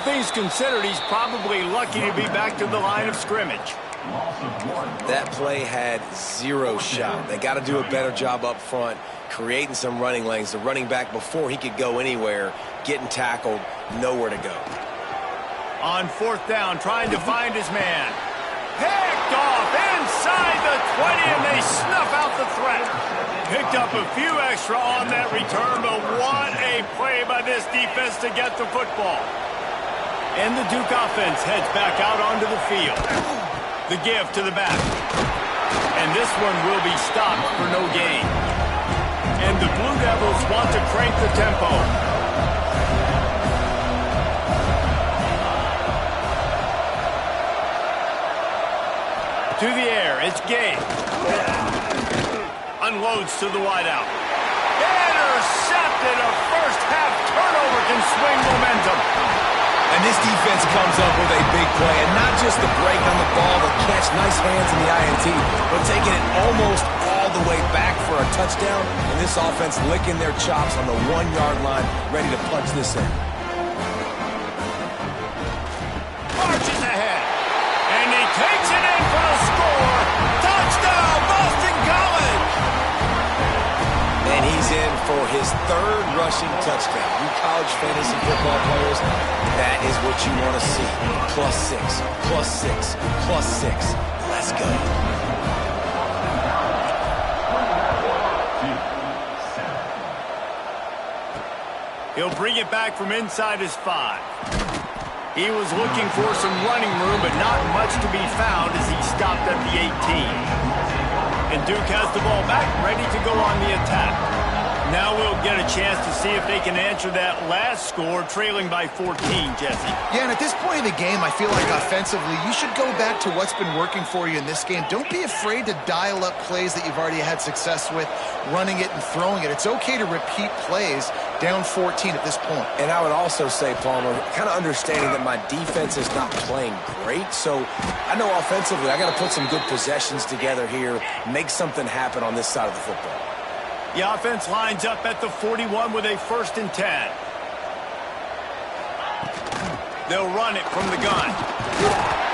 things considered, he's probably lucky to be back to the line of scrimmage. That play had zero shot. They got to do a better job up front, creating some running lanes. The running back, before he could go anywhere, getting tackled, nowhere to go. On fourth down, trying to find his man. Picked off inside the 20, and they snuff out the threat. Picked up a few extra on that return, but what a play by this defense to get the football. And the Duke offense heads back out onto the field. The give to the back. And this one will be stopped for no gain. And the Blue Devils want to crank the tempo. To the air, it's Gay. Unloads to the wideout. Intercepted. A first-half turnover can swing momentum. And this defense comes up with a big play, and not just the break on the ball, the catch, nice hands in the INT, but taking it almost all the way back for a touchdown, and this offense licking their chops on the 1-yard line, ready to punch this in. Marches ahead, and he takes it in for the score. Touchdown, Boston College! And he's in for his third rushing touchdown. You college fantasy football players, that is what you want to see. +6, +6, +6. Let's go. He'll bring it back from inside his 5. He was looking for some running room, but not much to be found as he stopped at the 18. And Duke has the ball back, ready to go on the attack. Now we'll get a chance to see if they can answer that last score, trailing by 14, Jesse. Yeah, and at this point in the game, I feel like offensively, you should go back to what's been working for you in this game. Don't be afraid to dial up plays that you've already had success with, running it and throwing it. It's okay to repeat plays down 14 at this point. And I would also say, Palmer, kind of understanding that my defense is not playing great, so I know offensively I got to put some good possessions together here, make something happen on this side of the football. The offense lines up at the 41 with a 1st and 10. They'll run it from the gun.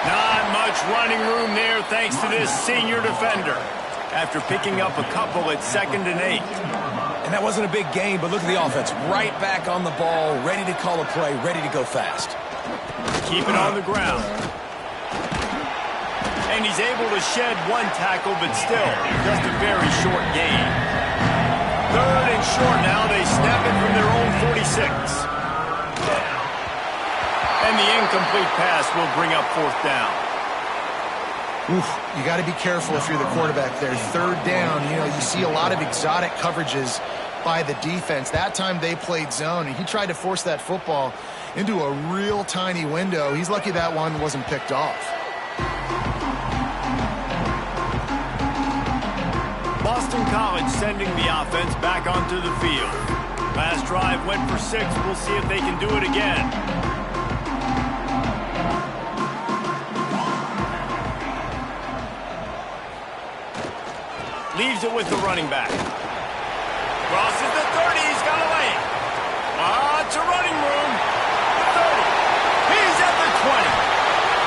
Not much running room there thanks to this senior defender. After picking up a couple at 2nd and 8. And that wasn't a big gain, but look at the offense. Right back on the ball, ready to call a play, ready to go fast. Keep it on the ground. And he's able to shed one tackle, but still just a very short gain. 3rd and short now. They snap it from their own 46. And the incomplete pass will bring up 4th down. Oof, you got to be careful if you're the quarterback there. 3rd down, you see a lot of exotic coverages by the defense. That time they played zone, and he tried to force that football into a real tiny window. He's lucky that one wasn't picked off. Boston College sending the offense back onto the field. Last drive went for 6. We'll see if they can do it again. Leaves it with the running back. Crosses the 30. He's got a lane. Lots of running room. The 30. He's at the 20.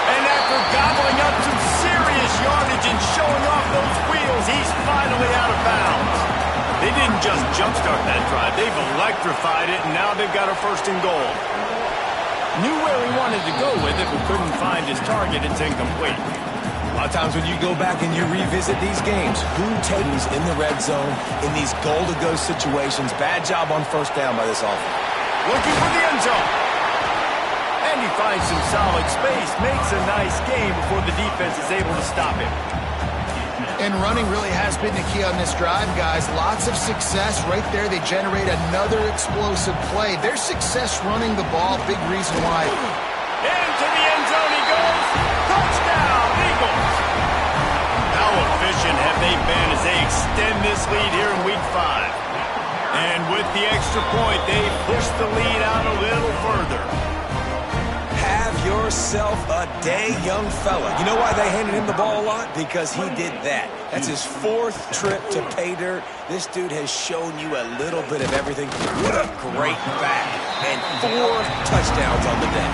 And after gobbling up some serious yardage and showing off those wheels, he's finally out of bounds. They didn't just jumpstart that drive. They've electrified it, and now they've got a 1st and goal. Knew where he wanted to go with it, but couldn't find his target. It's incomplete. A lot of times when you go back and you revisit these games, who takes in the red zone in these goal-to-go situations? Bad job on 1st down by this offense. Looking for the end zone. And he finds some solid space, makes a nice game before the defense is able to stop him. And running really has been the key on this drive, guys. Lots of success right there. They generate another explosive play. Their success running the ball, big reason why. Into the end zone he goes. Touchdown, Eagles. How efficient have they been as they extend this lead here in Week 5? And with the extra point, they push the lead out a little further. Have yourself a day, young fella. You know why they handed him the ball a lot? Because he did that. That's his 4th trip to pay dirt. This dude has shown you a little bit of everything. What a great back. And 4 touchdowns on the day.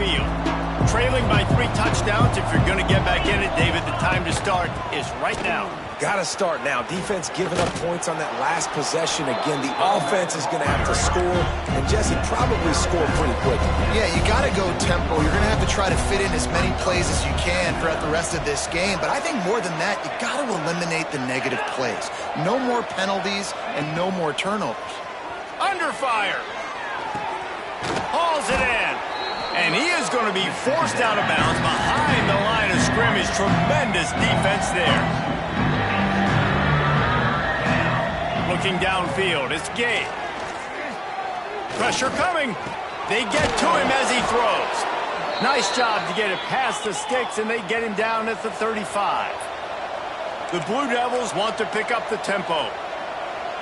field. Trailing by 3 touchdowns. If you're going to get back in it, David, the time to start is right now. Got to start now. Defense giving up points on that last possession. Again, the offense is going to have to score, and Jesse probably score pretty quickly. Yeah, you got to go tempo. You're going to have to try to fit in as many plays as you can throughout the rest of this game. But I think more than that, you got to eliminate the negative plays. No more penalties and no more turnovers. Under fire. Hauls it in. And he is going to be forced out of bounds behind the line of scrimmage. Tremendous defense there. Looking downfield, it's Gay. Pressure coming. They get to him as he throws. Nice job to get it past the sticks, and they get him down at the 35. The Blue Devils want to pick up the tempo.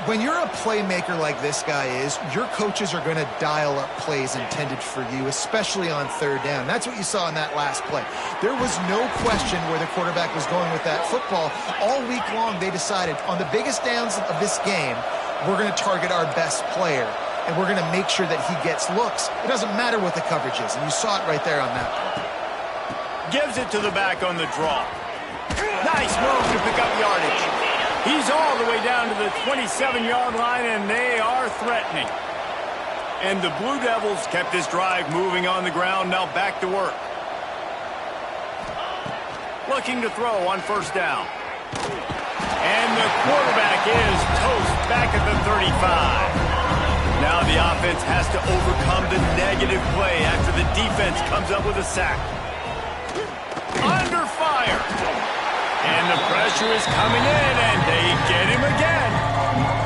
When you're a playmaker like this guy is, your coaches are going to dial up plays intended for you, especially on third down. That's what you saw in that last play. There was no question where the quarterback was going with that football. All week long, they decided on the biggest downs of this game, we're going to target our best player, and we're going to make sure that he gets looks. It doesn't matter what the coverage is, and you saw it right there on that play. Gives it to the back on the draw. Nice move to pick up yardage. He's all the way down to the 27-yard line, and they are threatening. And the Blue Devils kept this drive moving on the ground, now back to work. Looking to throw on first down. And the quarterback is toast back at the 35. Now the offense has to overcome the negative play after the defense comes up with a sack. Under fire. And the pressure is coming in, and they get him again.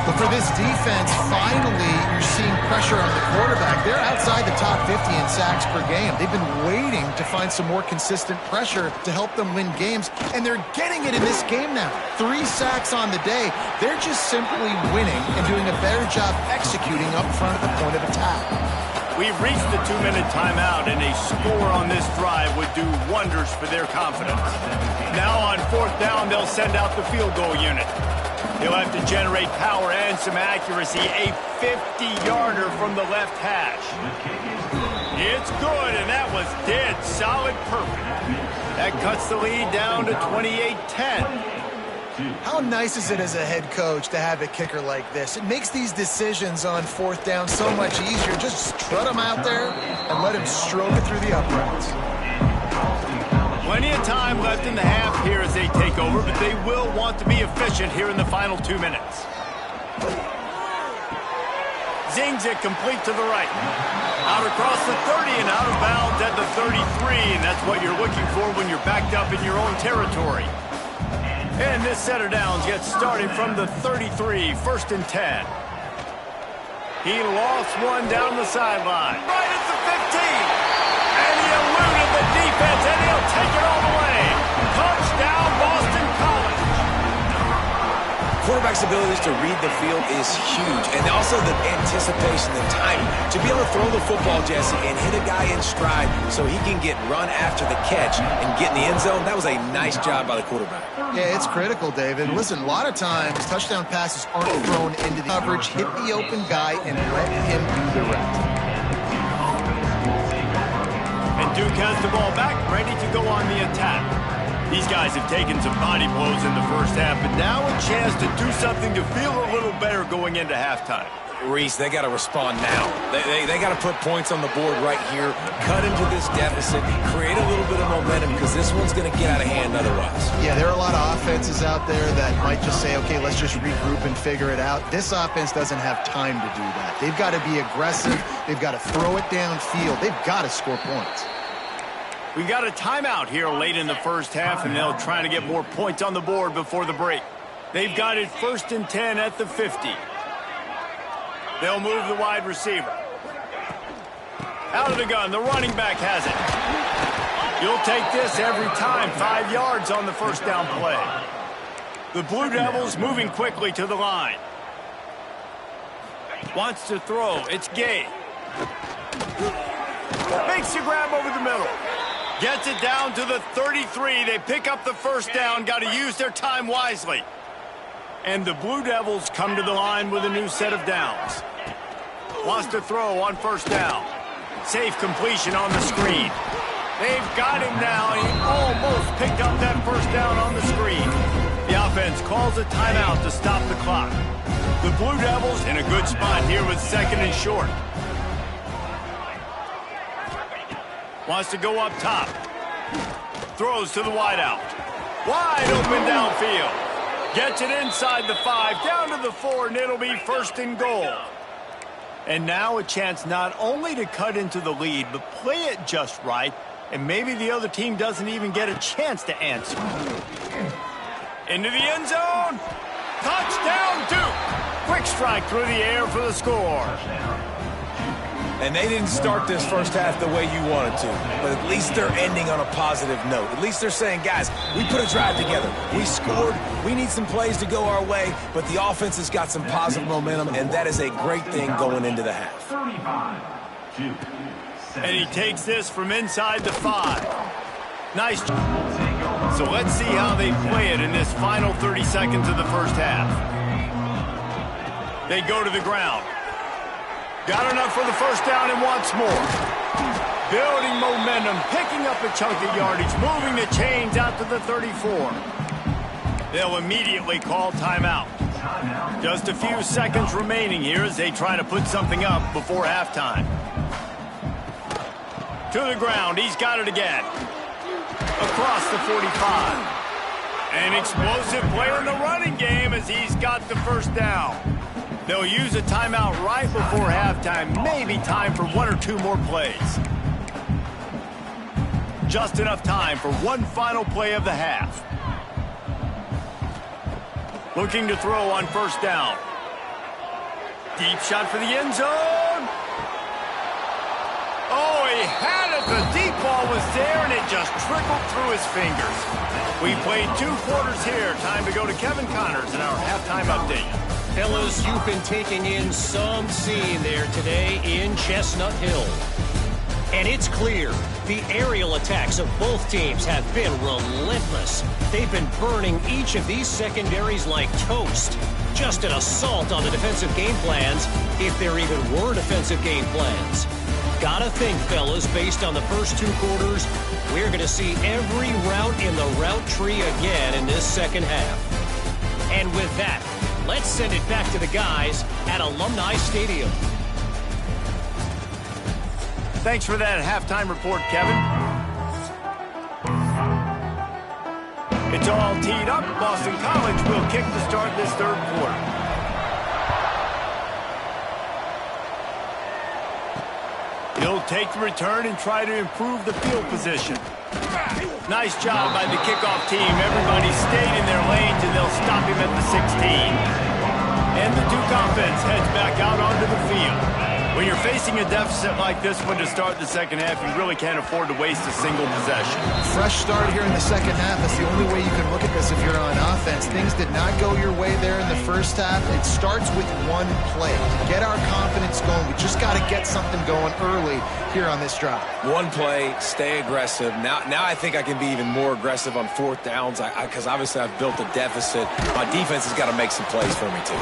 But for this defense, finally, you're seeing pressure on the quarterback. They're outside the top 50 in sacks per game. They've been waiting to find some more consistent pressure to help them win games, and they're getting it in this game now. 3 sacks on the day. They're just simply winning and doing a better job executing up front at the point of attack. We've reached the 2-minute timeout, and a score on this drive would do wonders for their confidence. Now on fourth down, they'll send out the field goal unit. He'll have to generate power and some accuracy. A 50-yarder from the left hash. It's good, and that was dead solid perfect. That cuts the lead down to 28-10. How nice is it as a head coach to have a kicker like this? It makes these decisions on fourth down so much easier. Just strut him out there and let him stroke it through the uprights. Plenty of time left in the half here as they take over, but they will want to be efficient here in the final 2 minutes. Zings it complete to the right. Out across the 30 and out of bounds at the 33, and that's what you're looking for when you're backed up in your own territory. And this set of downs gets started from the 33, 1st and 10. He lost one down the sideline. Right at the 15. And he eluded the defense, and he'll take it all the way. Touchdown, Boston College. Quarterback's abilities to read the field is huge, and also the anticipation, the timing. To be able to throw the football, Jesse, and hit a guy in stride so he can get run after the catch and get in the end zone, that was a nice job by the quarterback. Yeah, it's critical, David. Listen, a lot of times touchdown passes aren't thrown into the coverage. Hit the open guy and let him do the rest. And Duke has the ball back, ready to go on the attack. These guys have taken some body blows in the first half, but now a chance to do something to feel a little better going into halftime. Reese, they got to respond now. They got to put points on the board right here, cut into this deficit, create a little bit of momentum, because this one's going to get out of hand otherwise. Yeah, there are a lot of offenses out there that might just say, okay, let's just regroup and figure it out. This offense doesn't have time to do that. They've got to be aggressive. They've got to throw it downfield. They've got to score points. We got a timeout here late in the first half, and they'll try to get more points on the board before the break. They've got it 1st and 10 at the 50. They'll move the wide receiver. Out of the gun, the running back has it. You'll take this every time. 5 yards on the first down play. The Blue Devils moving quickly to the line. Wants to throw. It's Gay. Makes the grab over the middle. Gets it down to the 33. They pick up the first down. Got to use their time wisely. And the Blue Devils come to the line with a new set of downs. Wants to throw on first down. Safe completion on the screen. They've got him now, and he almost picked up that first down on the screen. The offense calls a timeout to stop the clock. The Blue Devils in a good spot here with 2nd and short. Wants to go up top. Throws to the wideout. Wide open downfield. Gets it inside the 5, down to the 4, and it'll be 1st and goal. And now a chance not only to cut into the lead, but play it just right, and maybe the other team doesn't even get a chance to answer. Into the end zone. Touchdown, Duke. Quick strike through the air for the score. And they didn't start this first half the way you wanted to, but at least they're ending on a positive note. At least they're saying, guys, we put a drive together. We scored. We need some plays to go our way, but the offense has got some positive momentum, and that is a great thing going into the half. And he takes this from inside the 5. Nice. So let's see how they play it in this final 30 seconds of the first half. They go to the ground. Got enough for the first down and wants more. Building momentum, picking up a chunk of yardage, moving the chains out to the 34. They'll immediately call timeout. Just a few seconds remaining here as they try to put something up before halftime. To the ground, he's got it again. Across the 45. An explosive play in the running game as he's got the first down. They'll use a timeout right before halftime. Maybe time for 1 or 2 more plays. Just enough time for one final play of the half. Looking to throw on first down. Deep shot for the end zone. Oh, he had it. The deep ball was there, and it just trickled through his fingers. We played 2 quarters here. Time to go to Kevin Connors in our halftime update. Fellas, you've been taking in some scene there today in Chestnut Hill. And it's clear the aerial attacks of both teams have been relentless. They've been burning each of these secondaries like toast. Just an assault on the defensive game plans, if there even were defensive game plans. Gotta think, fellas, based on the first 2 quarters, we're going to see every route in the route tree again in this second half. And with that, let's send it back to the guys at Alumni Stadium. Thanks for that halftime report, Kevin. It's all teed up. Boston College will kick to start this 3rd quarter. He'll take the return and try to improve the field position. Nice job by the kickoff team. Everybody stayed in their lanes, and they'll stop him at the 16. And the Duke offense heads back out onto the field. When you're facing a deficit like this one to start the second half, you really can't afford to waste a single possession. Fresh start here in the second half. That's the only way you can look at this if you're on offense. Things did not go your way there in the first half. It starts with one play. To get our confidence going, we just got to get something going early here on this drive. One play, stay aggressive. Now I think I can be even more aggressive on 4th downs because obviously I've built a deficit. My defense has got to make some plays for me too.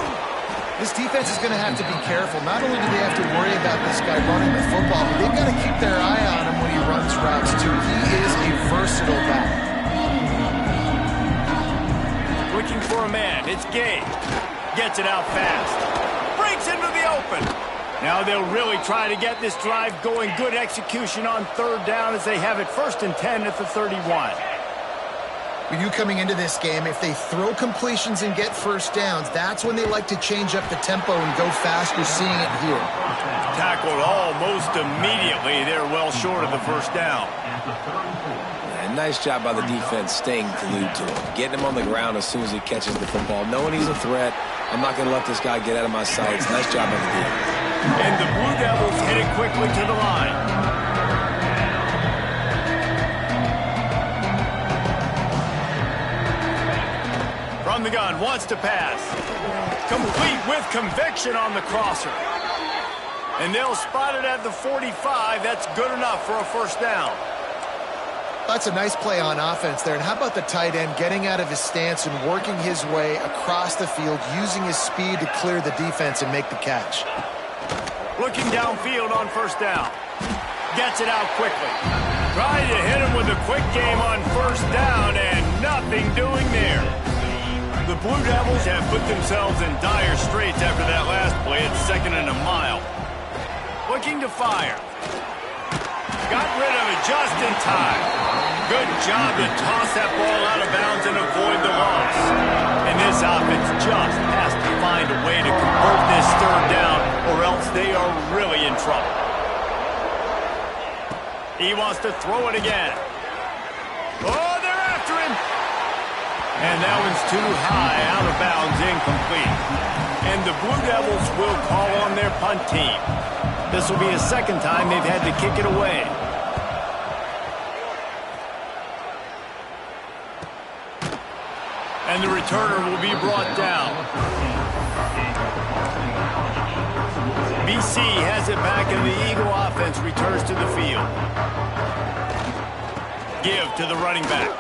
This defense is going to have to be careful. Not only do they have to worry about this guy running the football, but they've got to keep their eye on him when he runs routes too. He is a versatile back. Looking for a man. It's Gay. Gets it out fast. Breaks into the open. Now they'll really try to get this drive going. Good execution on 3rd down as they have it 1st and 10 at the 31. For you coming into this game, if they throw completions and get first downs, that's when they like to change up the tempo and go fast. You're seeing it here. Tackled almost immediately. They're well short of the first down. And nice job by the defense staying glued to him. Getting him on the ground as soon as he catches the football. Knowing he's a threat, I'm not going to let this guy get out of my sights. Nice job by the defense. And the Blue Devils headed quickly to the line. From the gun, wants to pass. Complete with conviction on the crosser. And they'll spot it at the 45. That's good enough for a first down. That's a nice play on offense there. And how about the tight end getting out of his stance and working his way across the field, using his speed to clear the defense and make the catch. Looking downfield on first down. Gets it out quickly. Trying to hit him with a quick game on first down, and nothing doing there. The Blue Devils have put themselves in dire straits after that last play at 2nd and a mile. Looking to fire. Got rid of it just in time. Good job to toss that ball out of bounds and avoid the loss. And this offense just has to find a way to convert this 3rd down, or else they are really in trouble. He wants to throw it again. Oh, they're after him. And that one's too high, out of bounds, incomplete. And the Blue Devils will call on their punt team. This will be a 2nd time they've had to kick it away. And the returner will be brought down. BC has it back, and the Eagle offense returns to the field. Give to the running back.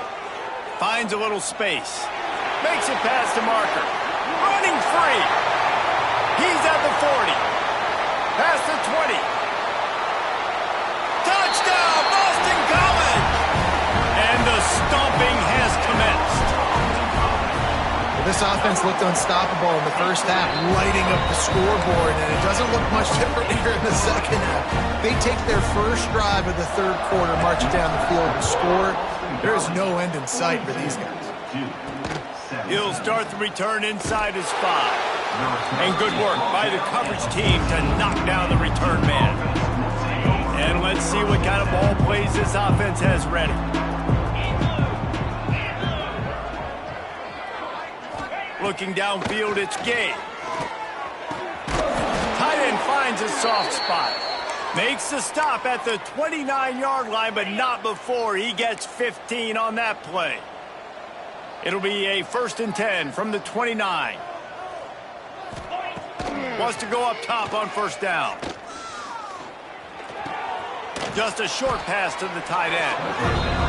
Finds a little space. Makes it past the marker. Running free. He's at the 40. Past the 20. Touchdown, Boston College! And the stomping has commenced. This offense looked unstoppable in the first half, lighting up the scoreboard, and it doesn't look much different here in the second half. They take their first drive of the 3rd quarter, march down the field and score. There is no end in sight for these guys. He'll start the return inside his 5. And good work by the coverage team to knock down the return man. And let's see what kind of ball plays this offense has ready. Looking downfield, it's Gay. Tight end finds a soft spot. Makes the stop at the 29-yard line, but not before he gets 15 on that play. It'll be a 1st and 10 from the 29. Wants to go up top on 1st down. Just a short pass to the tight end.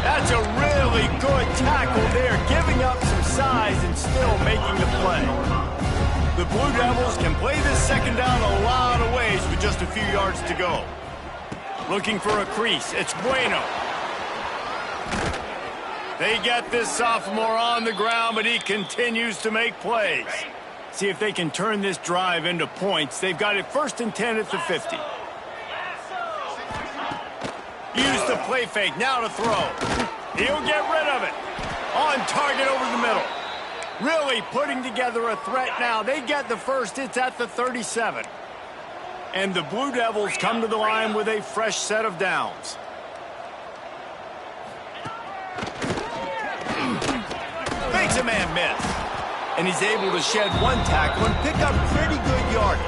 That's a really good tackle there, giving up some size and still making the play. The Blue Devils can play this 2nd down a lot of ways with just a few yards to go. Looking for a crease. It's Bueno. They get this sophomore on the ground, but he continues to make plays. See if they can turn this drive into points. They've got it 1st and 10 at the 50. Use the play fake, now to throw. He'll get rid of it. On target over the middle. Really putting together a threat now. They get the first, it's at the 37. And the Blue Devils come to the line with a fresh set of downs. Makes a man miss. And he's able to shed one tackle and pick up pretty good yardage.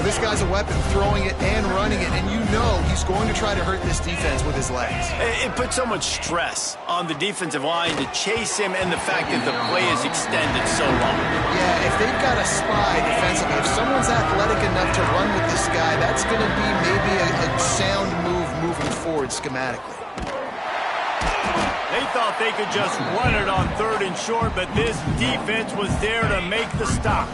Well, this guy's a weapon, throwing it and running it, and you know he's going to try to hurt this defense with his legs. It puts so much stress on the defensive line to chase him, and the fact that the play is extended so long. Yeah, if they've got a spy defensively, if someone's athletic enough to run with this guy, that's going to be maybe a sound move moving forward schematically. They thought they could just run it on 3rd and short, but this defense was there to make the stop.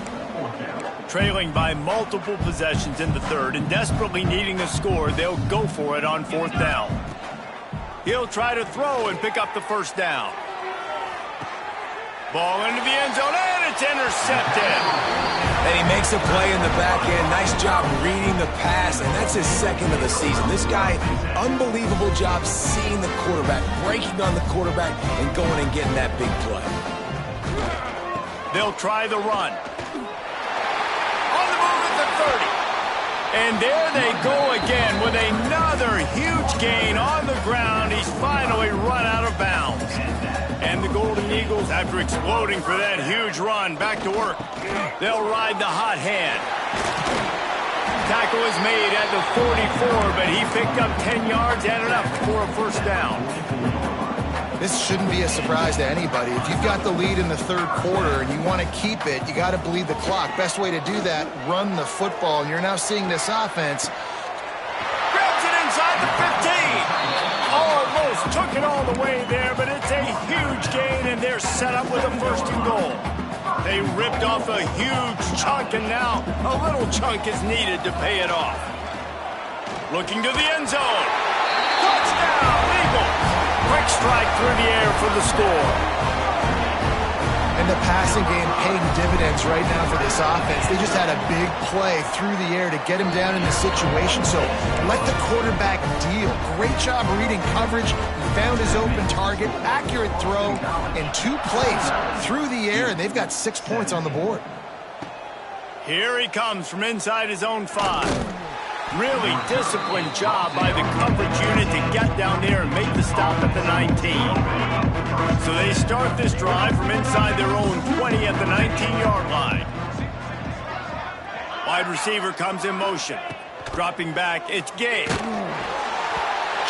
Trailing by multiple possessions in the 3rd and desperately needing a score, they'll go for it on 4th down. He'll try to throw and pick up the 1st down. Ball into the end zone, and it's intercepted. And he makes a play in the back end. Nice job reading the pass, and that's his 2nd of the season. This guy, unbelievable job seeing the quarterback, breaking on the quarterback, and going and getting that big play. They'll try the run. On the move at the 30. And there they go again with another huge gain on the ground. He's finally run out of bounds. And the Golden Eagles, after exploding for that huge run, back to work. They'll ride the hot hand. Tackle is made at the 44, but he picked up 10 yards and enough for a 1st down. This shouldn't be a surprise to anybody. If you've got the lead in the 3rd quarter and you want to keep it, you got to bleed the clock. Best way to do that, run the football. And you're now seeing this offense. Grabs it inside the 15. Almost took it all the way there, but it's a huge gain, and they're set up with a 1st and goal. They ripped off a huge chunk, and now a little chunk is needed to pay it off. Looking to the end zone. Touchdown, Eagles. Quick strike through the air for the score. And the passing game paying dividends right now for this offense. They just had a big play through the air to get him down in the situation. So let the quarterback deal. Great job reading coverage. He found his open target, accurate throw, and 2 plays through the air, and they've got 6 points on the board. Here he comes from inside his own 5. Really disciplined job by the coverage unit to get down there and make the stop at the 19. So they start this drive from inside their own 20 at the 19-yard line. Wide receiver comes in motion. Dropping back, it's Gabe.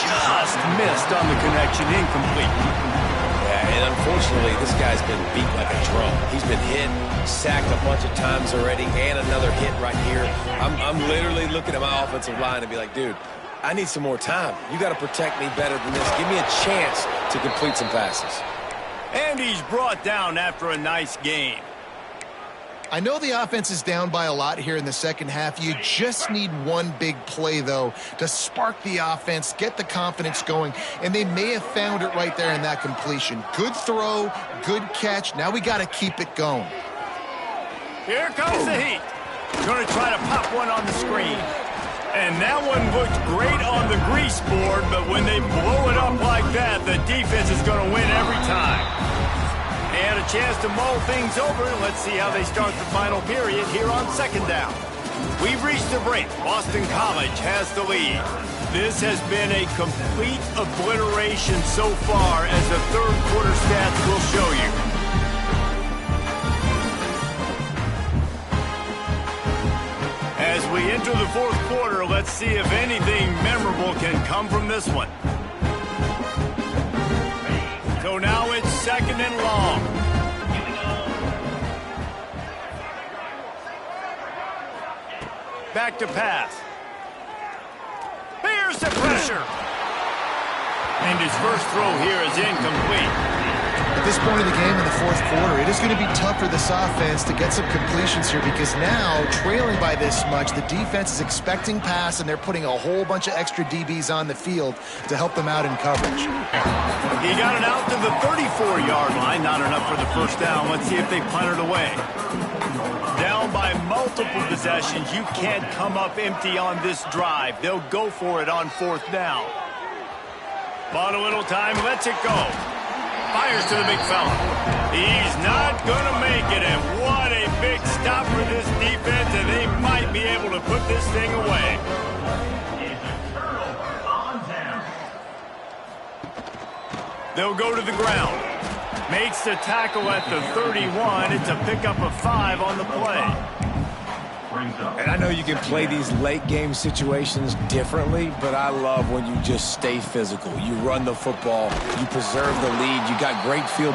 Just missed on the connection, incomplete. Yeah, and unfortunately, this guy's been beat like a drum. He's been hit, sacked a bunch of times already, and another hit right here. I'm literally looking at my offensive line and be like, dude, I need some more time. You got to protect me better than this. Give me a chance to complete some passes. And he's brought down after a nice game. I know the offense is down by a lot here in the second half. You just need one big play, though, to spark the offense, get the confidence going, and they may have found it right there in that completion. Good throw, good catch. Now we got to keep it going. Here comes the heat. Going to try to pop one on the screen. And that one looked great on the grease board, but when they blow it up like that, the defense is going to win every time. And a chance to mull things over. Let's see how they start the final period here on second down. We've reached the break. Boston College has the lead. This has been a complete obliteration so far, as the third quarter stats will show you. As we enter the fourth quarter, let's see if anything memorable can come from this one. So now it's second and long. Back to pass. Here's the pressure. And his first throw here is incomplete. At this point in the game in the fourth quarter, it is going to be tough for this offense to get some completions here, because now, trailing by this much, the defense is expecting pass, and they're putting a whole bunch of extra DBs on the field to help them out in coverage. He got it out to the 34-yard line. Not enough for the first down. Let's see if they punt it away. Down by multiple possessions. You can't come up empty on this drive. They'll go for it on fourth down. Bought a little time, lets it go. Fires to the big fella. He's not going to make it, and what a big stop for this defense, and they might be able to put this thing away. They'll go to the ground. Makes the tackle at the 31. It's a pickup of 5 on the play. And I know you can play these late game situations differently, but I love when you just stay physical. You run the football, you preserve the lead, you got great field